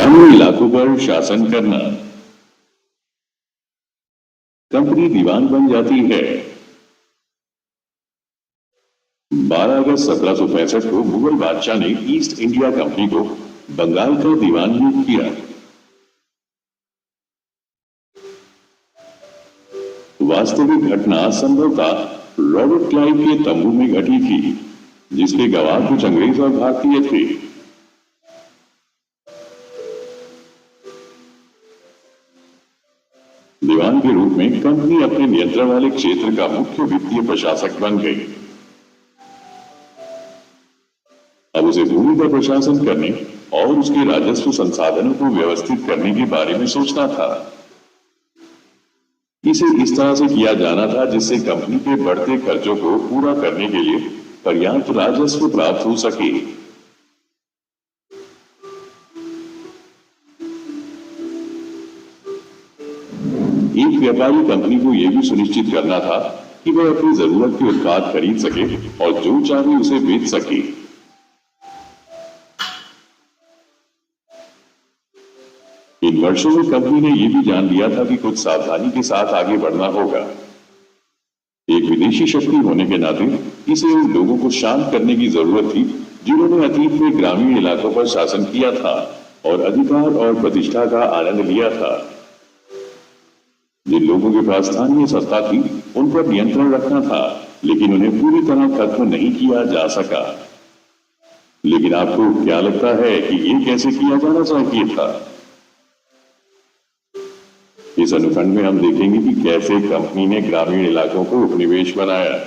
ग्रामीण इलाकों पर शासन करना। कंपनी दीवान बन जाती है। 12 अगस्त 1765 को मुगल बादशाह ने ईस्ट इंडिया कंपनी को बंगाल का दीवान नियुक्त किया। वास्तविक घटना संभवतः रॉबर्ट क्लाइव के तंबू में घटी थी, जिसके गवाह कुछ अंग्रेज और भारतीय थे। दीवान के रूप में कंपनी अपने नियंत्रण वाले क्षेत्र का मुख्य वित्तीय प्रशासक बन गई। अब उसे भूमि का प्रशासन करने और उसके राजस्व संसाधनों को व्यवस्थित करने के बारे में सोचना था। इसे इस तरह से किया जाना था जिससे कंपनी के बढ़ते खर्चों को पूरा करने के लिए पर्याप्त राजस्व प्राप्त हो सके। एक व्यापारी कंपनी को यह भी सुनिश्चित करना था कि वह अपनी जरूरत के उत्पाद खरीद सके और जो चाहे उसे बेच सके। इन वर्षों में कंपनी ने यह भी जान लिया था कि कुछ सावधानी के साथ आगे बढ़ना होगा। एक विदेशी शक्ति होने के नाते इसे उन लोगों को शांत करने की जरूरत थी जिन्होंने अतीत में ग्रामीण इलाकों पर शासन किया था और अधिकार और प्रतिष्ठा का आनंद लिया था। जिन लोगों के पास स्थानीय सत्ता थी उन पर नियंत्रण रखना था, लेकिन उन्हें पूरी तरह खत्म नहीं किया जा सका। लेकिन आपको क्या लगता है कि ये कैसे किया जाना चाहिए था? इस अनुखंड में हम देखेंगे कि कैसे कंपनी ने ग्रामीण इलाकों को उपनिवेश बनाया,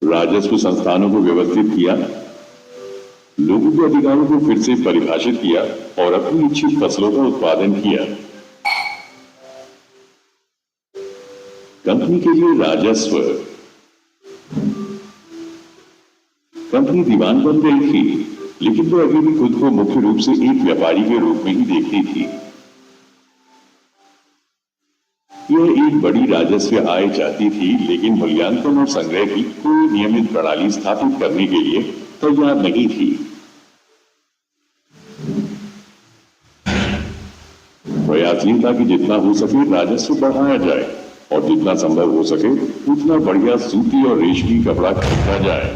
राजस्व संस्थानों को व्यवस्थित किया, लोगों के अधिकारों को फिर से परिभाषित किया और अपनी इच्छित फसलों का उत्पादन किया। कंपनी के लिए राजस्व। कंपनी दीवान बन गई थी, लेकिन वो अभी भी खुद को मुख्य रूप से एक व्यापारी के रूप में ही देखती थी। यह एक बड़ी राजस्व आय चाहती थी, लेकिन मूल्यांकन और संग्रह की कोई नियमित प्रणाली स्थापित करने के लिए तैयार नहीं थी। प्रयास ये था कि जितना हो सके राजस्व बढ़ाया जाए और जितना संभव हो सके उतना बढ़िया सूती और रेशमी कपड़ा खरीदा जाए।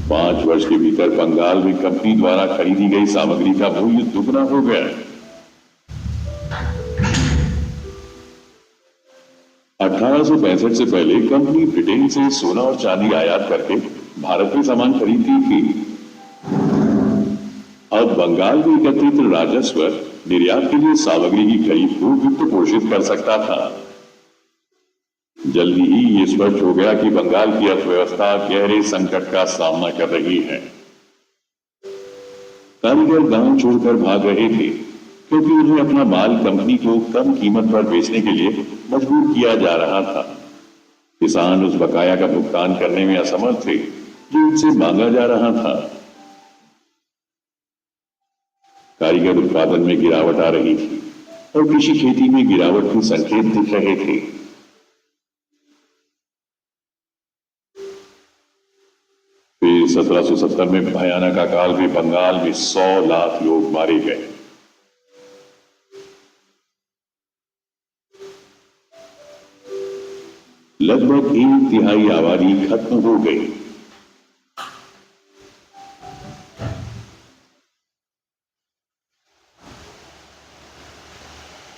5 वर्ष के भीतर बंगाल में कंपनी द्वारा खरीदी गई सामग्री का मूल्य दुगना हो गया। 1865 से पहले कंपनी ब्रिटेन से सोना और चांदी आयात करके भारत में सामान खरीदती थी। अब बंगाल में एकत्रित राजस्व निर्यात के लिए सामग्री की खरीद को वित्त पोषित कर सकता था। जल्दी ही ये स्पष्ट हो गया कि बंगाल की अर्थव्यवस्था गहरे संकट का सामना कर रही है। कारीगर गांव छोड़कर भाग रहे थे क्योंकि उन्हें अपना माल कंपनी को कम कीमत पर बेचने के लिए मजबूर किया जा रहा था। किसान उस बकाया का भुगतान करने में असमर्थ थे जो उनसे मांगा जा रहा था। कारीगर उत्पादन में गिरावट आ रही थी और कृषि खेती में गिरावट के संकेत दिख रहे थे। फिर 1770 में भयानक अकाल में बंगाल में 100 लाख लोग मारे गए। लगभग 1/3 आबादी खत्म हो गई।